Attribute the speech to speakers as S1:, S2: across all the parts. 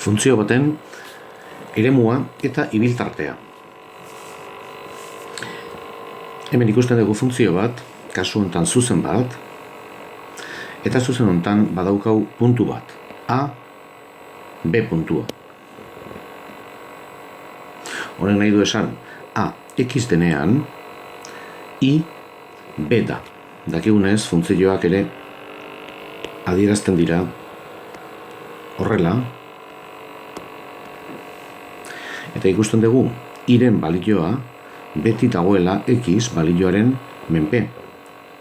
S1: funtzio baten eremua eta ibiltartea. Hemen ikusten dugu funtzio bat, kasu honetan zuzen bat, eta zuzen honetan badaukau puntu bat, A, B puntua. Horrek nahi du esan, A, X denean, I, B da. Dakigunez, funtzioak ere adierazten dira horrela, eta ikusten dugu, iren balioa beti dagoela X balioaren menpe,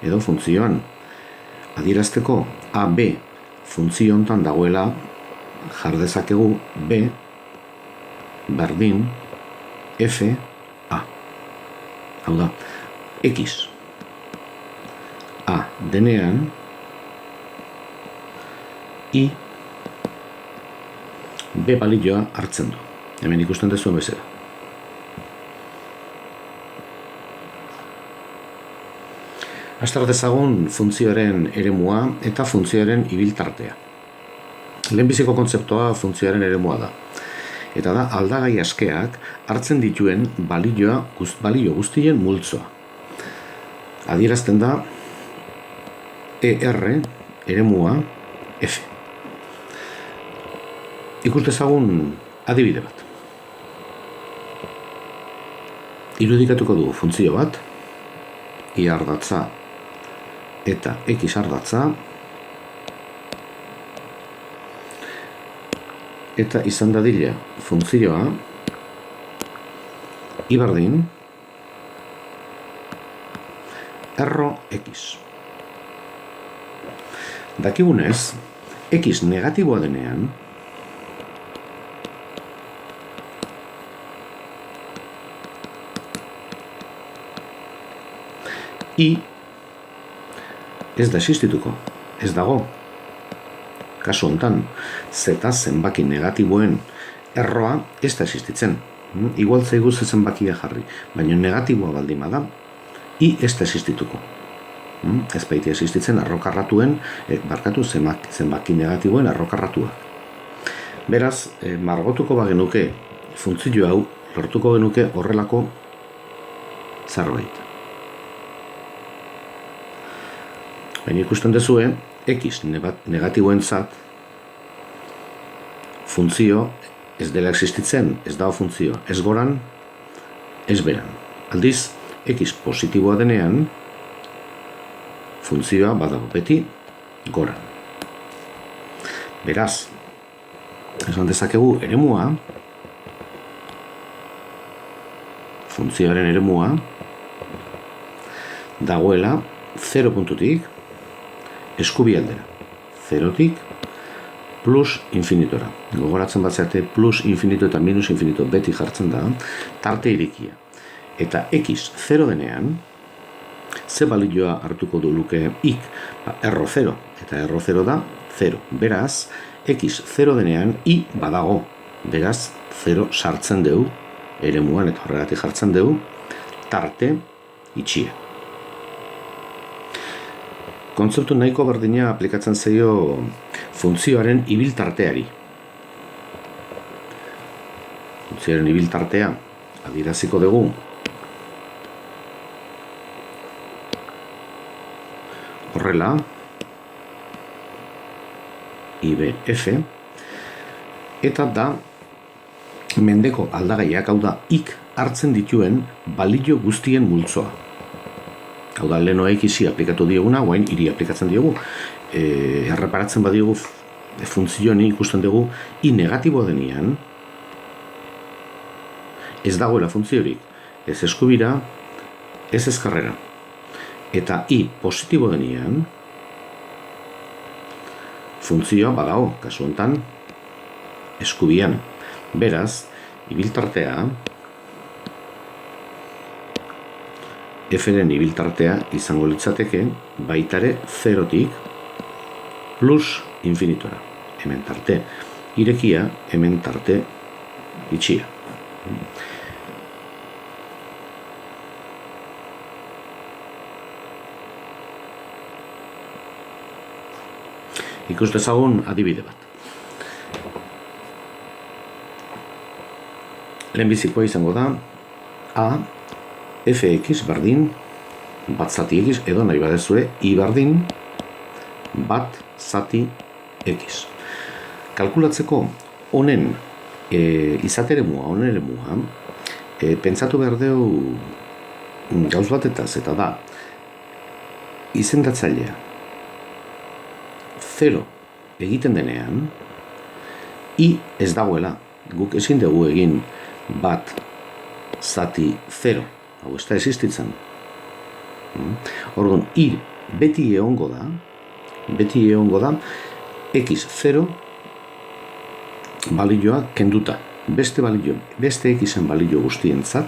S1: edo funtzioan. Adierazteko AB funtzio honetan dagoela jar dezakegu B berdin F A. Hau da, X A denean I B balioa hartzen du. Hemen ikusten dezuen bezala. Azter dezagun funtzioaren eremua eta funtzioaren ibiltartea. Lehenbiziko kontzeptua funtzioaren eremua da. Eta da aldagai askeak hartzen dituen balio guztien multzoa. Adierazten da ER eremua F. Ikus dezagun adibide bat. Irudikatuko dugu funtzio bat, I ardatza eta X ardatza, eta izan dadila funtzioa I berdin erro X. Dakigunez, X negatiboa denean, I ez da existituko, ez dago. Kasu honetan, zeta zenbaki negatiboen erroa ez da existitzen. Igual zaigu ze zenbakia jarri, baina negatiboa baldin bada, I ez da existituko. Ez baita existitzen arrokarratuen, zenbaki negatiboen arrokarratua. Beraz, margotuko bagenuke funtzio hau, lortuko genuke horrelako zerbait. Baina ikusten dezue, X negatiboentzat funtzio ez dela existitzen, ez dago funtzio, ez goran, ez beran. Aldiz, X positiboa denean, funtzioa badago beti goran. Beraz, esan dezakegu eremua, funtzioaren eremua, dagoela 0 puntutik eskubialdera, 0tik plus infinitora. Gogoratzen bat zate plus infinito eta minus infinito beti jartzen da, tarte irikia. Eta X 0 denean, ze balioa hartuko du luke ik, erro 0, eta erro 0 da 0. Beraz, X 0 denean, I badago. Beraz, 0 sartzen dugu, eremuan eta horregatik jartzen dugu, tarte itxia. Kontzeptu nahiko berdina aplikatzen zaio funtzioaren ibiltarteari. Funtzioaren ibiltartea adieraziko dugu horrela IBF, eta da mendeko aldagaiak, hau da ik hartzen dituen balio guztien multzoa. Hau da, leheno X-i aplikatu dioguna, guain iri aplikatzen diogu. Erreparatzen badiogu funtzioani ikusten dugu I negatibo denean, ez dagoela funtziorik, ez eskubira, ez ezkarrera. Eta I positibo denean, funtzioa badago, kasu honetan, eskubian. Beraz, ibiltartea, F-ren ibiltartea izango litzateke baitare 0tik plus infinitora. Hemen tarte irekia, hemen tarte itxia. Ikus dezagun adibide bat. lehenbizikoa izango da a fx berdin bat zati x, edo nahi badezue i berdin bat zati x. Kalkulatzeko honen izateremua, honen eremua, pentsatu behar dugu gauz batetaz, eta da izendatzailea 0 egiten denean i ez dagoela, guk ezin dugu egin bat zati 0, hau ez da existitzen. Orduan, i beti egongo da x 0 balioa kenduta, beste xen balio guztientzat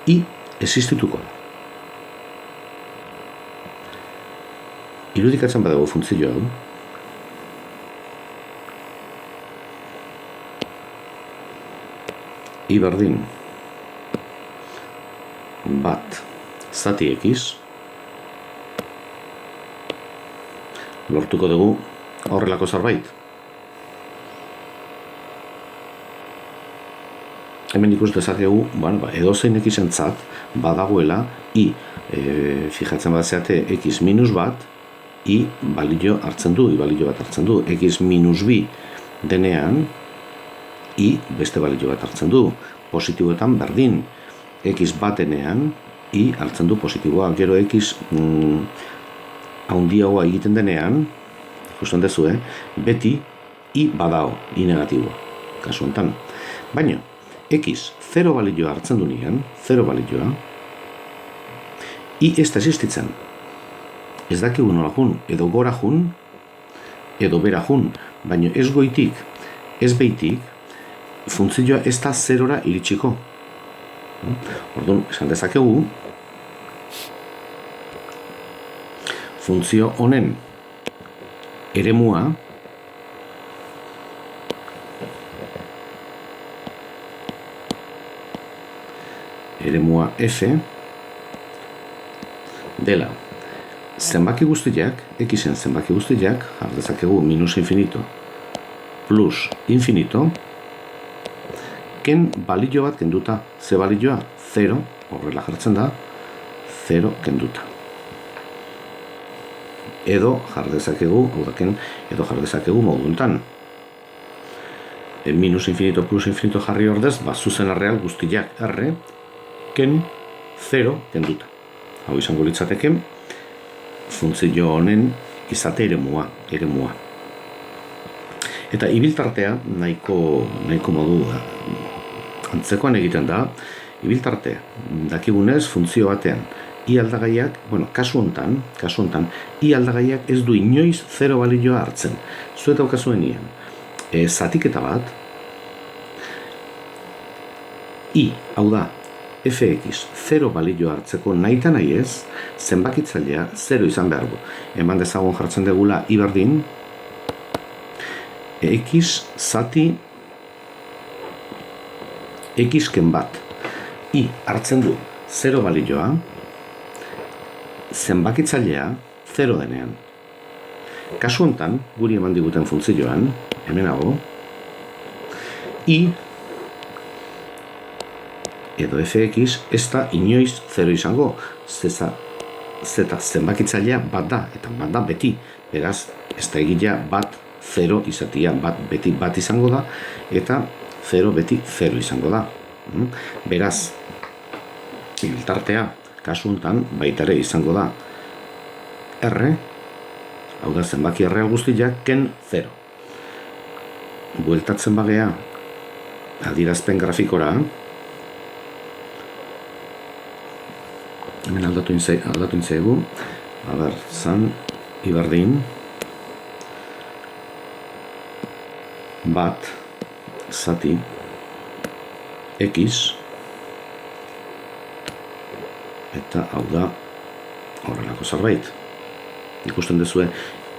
S1: i existituko da. Irudikatzen badago funtzio hau, i berdin bat zati x, lortuko dugu horrelako zerbait. Hemen ikus dezakegu, edozein x-entzat badagoela i, fijatzen bazeate, x minus bat, i balio hartzen du, x minus bi denean, i beste balio bat hartzen du, positiboetan berdin, x batenean, i hartzen du positiboa, gero x handiagoa egiten denean, ikusten dezu, beti i badao, i negatiboa, kasu honetan. Baina, x 0 balioa hartzen du nian, 0 balioa, i ez da existitzen. Ez dakigu nola jun, edo gora jun, edo bera jun, baina ez goitik, ez behitik, funtzioa ez da 0ra iritsiko. Orduan, esan dezakegu, funtzio honen eremua f dela zenbaki guztiak, xen zenbaki guztiak, jar dezakegu minus infinito plus infinito, ken balio bat kenduta. Ze balioa? 0, horrela jartzen da, 0 kenduta. Edo jar dezakegu, edo jar dezakegu moduntan. Minus infinito plus infinito jarri ordez, zuzen arreal guztiak r, ken 0 kenduta. Hau izango litzateke, funtzio honen izate eremua. Eta ibiltartea nahiko modu antzekoan egiten da, ibiltartea. Dakigunez, funtzio batean, i aldagaiak, kasu hontan, i aldagaiak ez du inoiz 0 balioa hartzen. Zuet daukazuen ian, zatiketa bat, i, hau da, fx 0 balioa hartzeko nahita nahi ez, zenbakitzailea 0 izan behar du. Eman dezagun jartzen degula i berdin, x zati x-ken bat, i hartzen du 0 balioa, zenbakitzailea 0 denean. Kasu honetan, guri eman diguten funtzioan, hemenago, i edo fx ez da inoiz 0 izango, zeta zenbakitzailea bat da, eta bat da beti, beraz, ez da egilea bat 0 izatia, bat beti bat izango da, eta 0 beti 0 izango da. Beraz, ibiltartea, kasu honetan, baitare izango da r, hau da zenbaki erreal guztiak, ken 0. Bueltatzen bagea adierazpen grafikora, hemen aldatu intzaigu, zan, ibardin, bat, zati, x, eta hau da horrelako zerbait. Ikusten duzue,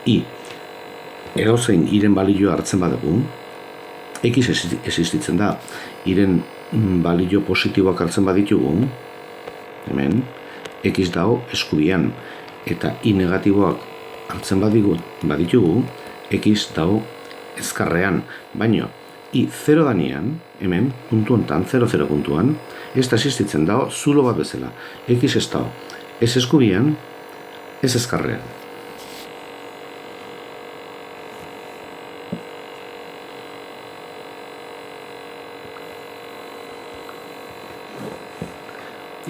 S1: i, edozein iren balioa hartzen badugu, x existitzen da, iren balio positiboak hartzen baditugu, hemen, x dago eskubian, eta i negatiboak hartzen baditugu, x dago ezkarrean, baino I 0 danean, hemen, puntu hontan, 0,0 puntuan, ez da existitzen dago zulo bat bezala. X ez dago, ez eskubian, ez ezkarrean.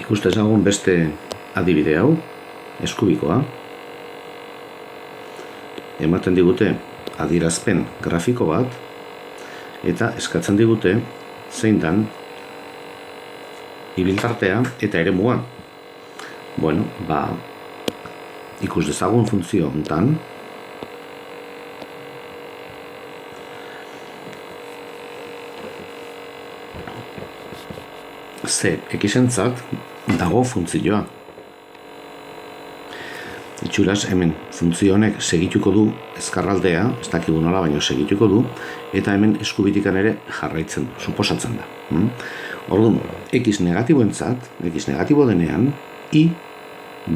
S1: Ikuste ezagun beste adibide hau, eskubikoa. Ematen digute adierazpen grafiko bat, eta eskatzen digute zein dan ibiltartea eta eremua. Bueno, ikus dezagun funtzio hontan. Ze X-entzat dago funtzioa. Itxuraz, hemen funtzio honek segituko du ezkarraldea, ez dakigu nola, baina segituko du, eta hemen eskubitikan ere jarraitzen du, suposatzen da. Orduan, X negatiboentzat, X negatibo denean, I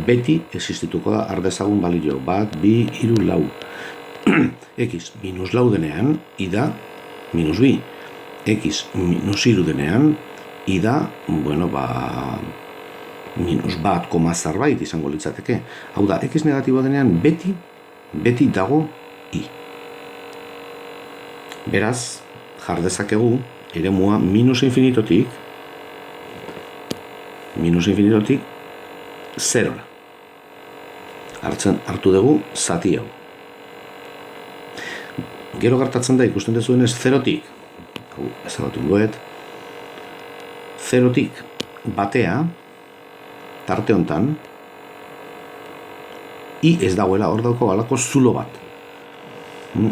S1: beti existituko da ardezagun balio, 1, 2, 3, 4. X minus lau denean, I da minus 2. X minus 3 denean, I da, minus 1, zerbait izango litzateke. Hau da, X negatibo denean beti dago I. Beraz, jar dezakegu eremua minus infinitotik zerora. Hartu dugu zati hau. Gero gertatzen da ikusten dezuenez zerotik, ezagatu duet, zerotik batea, tarte hontan, I ez dagoela hor dauko balako zulo bat.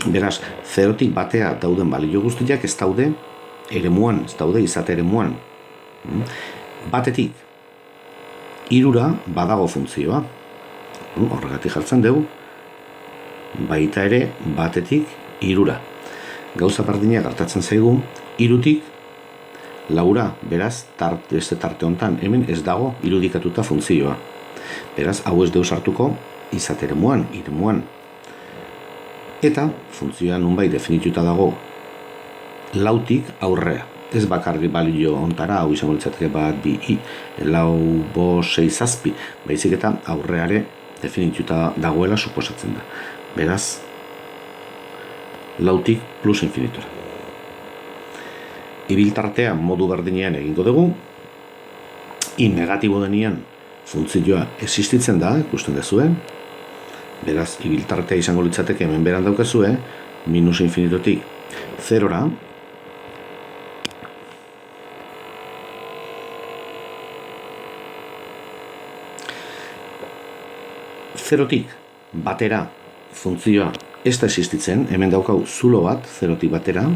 S1: Beraz, zerotik batea dauden balio guztiak ez daude eremuan, ez daude izate eremuan. Batetik, 3 badago funtzioa. Horregatik jartzen dugu, baita ere batetik 3. Gauza berdina gertatzen zaigu, 3tik 4, beraz, beste tarte hontan, hemen ez dago irudikatuta funtzioa. Beraz, hau ez deus hartuko izate eremuan. Eta funtzioa nunbait definituta dago 4tik aurrea. Ez bakarrik balio hontara, hau izango litzateke 1, 2, 4, 5, 6, 7, baizik eta aurreare definituta dagoela suposatzen da. Beraz, 4tik plus infinitora. Ibiltartea modu berdinean egingo dugu. I negatibo denean funtzioa existitzen da, ikusten dezuen. Beraz, ibiltartea izango litzateke hemen beran daukezue, minus infinitotik zerora. Zerotik batera funtzioa ez da existitzen, hemen daukau zulo bat, zerotik batera.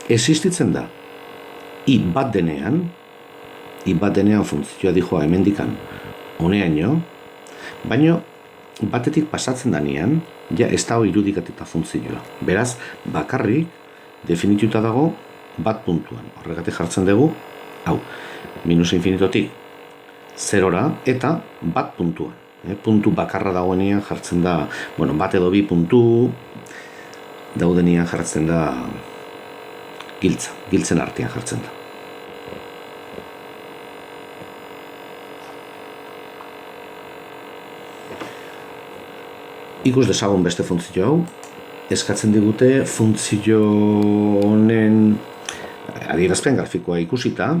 S1: Existitzen da, I bat denean funtzioa dijoa hemendikan honeaino, baina batetik pasatzen danean, ja ez dago irudikatuta funtzioa. Beraz, bakarrik definituta dago bat puntuan. Horregatik jartzen dugu, hau, minus infinitotik zerora eta bat puntuan. Puntu bakarra dagoenean jartzen da, bat edo 2 puntu daudenean jartzen da giltzen artean jartzen da. Ikus dezagun beste funtzio hau, eskatzen digute funtzio honen adierazpen grafikoa ikusita,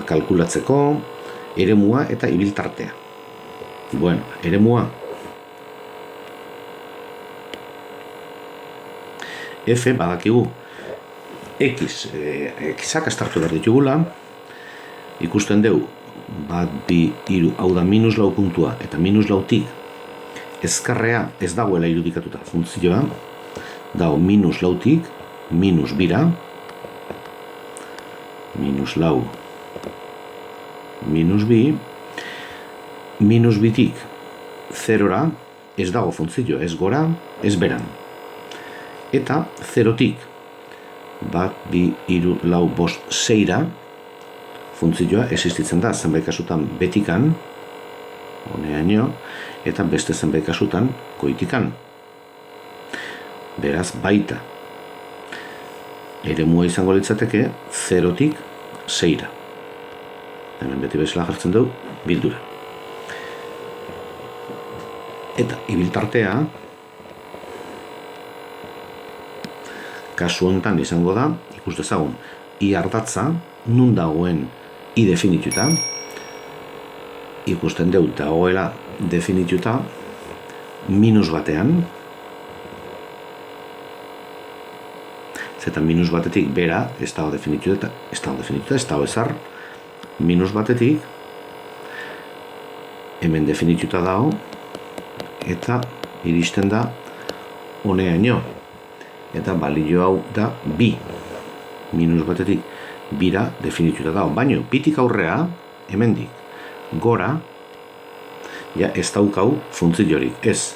S1: kalkulatzeko eremua eta ibiltartea. Eremua F badakigu Xak astartu behar ditugula, ikusten dugu 1, 2, 3, hau da minus 4 puntua eta minus 4tik ezkarrea ez dagoela irudikatuta funtzioa, dago minus 4tik minus 2, minus 4 minus 2, minus 2tik zerora ez dago funtzioa, ez gora, ez beran. Eta zerotik 1, 2, 3, 4, 5, 6 funtzioa existitzen da zenbait kasutan betikan, honeaino, eta beste zenbait kasutan goitikan. Beraz, baita eremua izango litzateke 0-tik 6-ra. Hemen beti bezala jartzen dugu bildura. Eta ibiltartea, kasu honetan izango da, ikus dezagun, I ardatza, nun dagoen I definituta, ikusten dugu dagoela definituta, minus batean, zeta minus batetik bera, ez dago definituta, ez dago ezar, minus batetik, hemen definituta dago, eta iristen da honeaino. Eta balio hau da bi. Minus batetik bira definituta dago. Baina, bitik aurrea, hemendik, gora, ja ez daukau funtziorik. Ez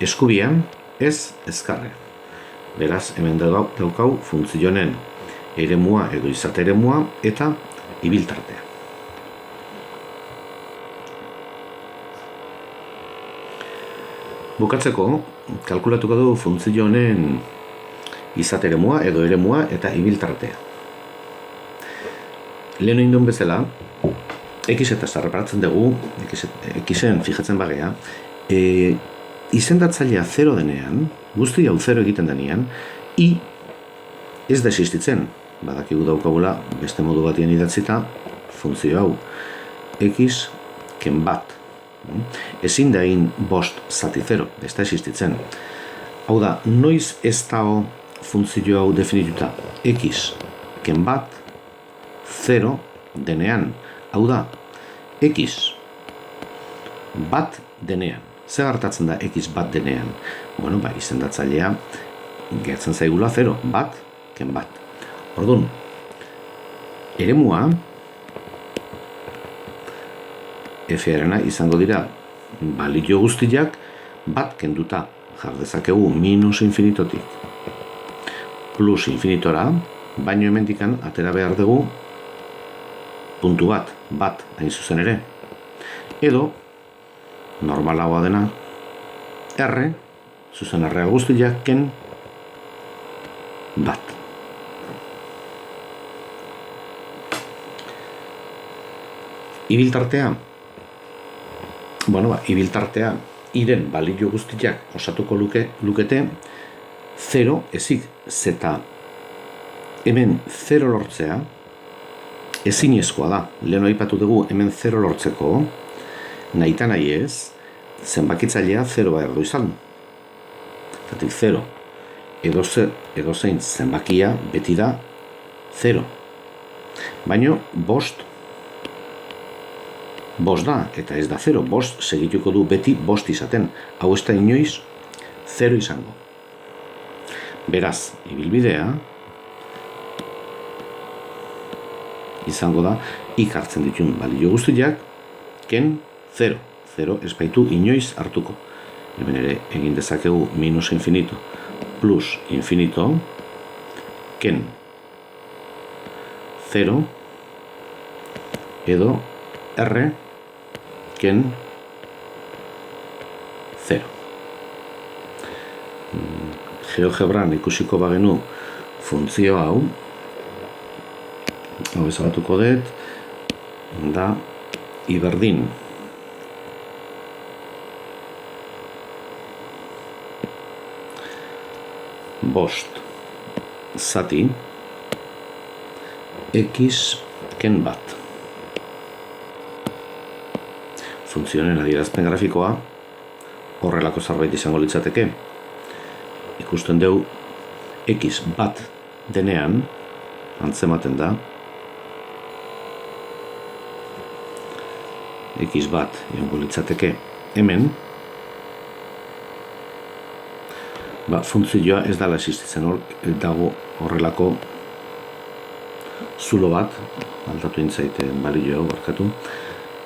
S1: eskubian, ez ezkarrean. Beraz, hemen daukau funtzionen eremua edo izate eremua eta ibiltartea. Bukatzeko, kalkulatuko dugu funtzio honen izate eremua edo eremua eta ibiltartea. Lehen egin duen bezala, X eta reparatzen dugu, Xen fijatzen bagea, izendatzailea 0 denean, guzti hau 0 egiten denean, I ez da existitzen. Badakigu daukagula beste modu batien idatzita funtzio hau. X ken bat. Ezin da egin bost zati 0, ez da existitzen. Hau da, noiz ez dago funtzio hau definituta? X ken bat 0 denean. Hau da, X bat denean. Zer hartatzen da X bat denean? Bueno, izendatzailea gertzen zaigula 0, bat ken bat. Orduan, eremua F-arena izango dira balio guztiak bat kenduta. Jar dezakegu minus infinitotik plus infinitora, baino hemendikan atera behar dugu puntu bat hain zuzen ere. Edo, normalagoa dena, R, zuzen R guztiak ken bat. Ibiltartea, ibiltartea iren balio guztiak osatuko lukete 0 ezik zeta hemen 0 lortzea ezinezkoa da. Lehen aipatu dugu hemen 0 lortzeko nahita nahi ez zenbakitzailea 0 behar du izan. Zatik 0 edozein zenbakia beti da 0. Baina bost da, eta ez da 0, bost segituko du beti bost izaten. Hau ez da inoiz 0 izango. Beraz, ibilbidea izango da ikartzen ditun balio guztiak ken 0. 0 ez baitu inoiz hartuko. Hemen ere egin dezakegu minus infinito plus infinito ken 0 edo R ken 0. GeoGebran ikusiko bagenu funtzio hau ezabatuko dut, da I berdin bost zati X ken bat. Funtzionen adierazpen grafikoa horrelako zerbait izango litzateke. Ikusten dugu X bat denean antzematen da X bat izango litzateke hemen funtzioa ez dala existitzen dago horrelako zulo bat aldatu intzaiten balio barkatu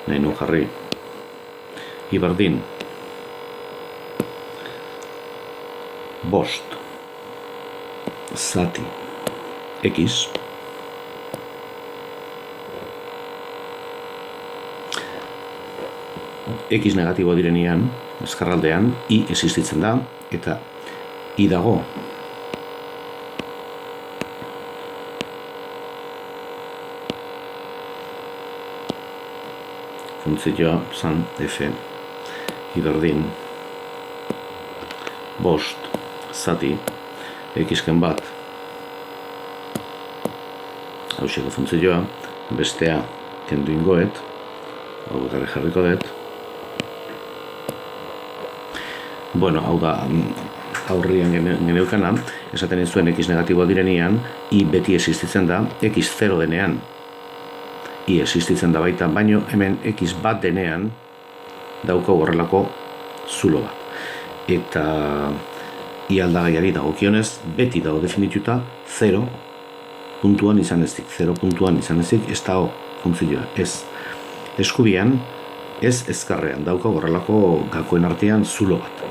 S1: nahi nun jarri I berdin bost zati X X negatibo direnean ezkarraldean I existitzen da eta I dago funtzioa zan f iberdin bost zati x-ken bat hauseko funtzioa, bestea kendu ingoet, hau gara jarriko dut. Bueno, hau da aurrian geneukana, esaten ez zuen x negatiboa direnean, i beti existitzen da, x 0 denean, i existitzen da baita, baino hemen x bat denean dauka horrelako zulo bat. Eta i aldagaiari dagokionez, beti dago definituta 0 puntuan izan ezik, 0 puntuan izan ezik, ez dago funtzioa, ez eskubian, ez ezkarrean, dauka horrelako gakoen artean zulo bat.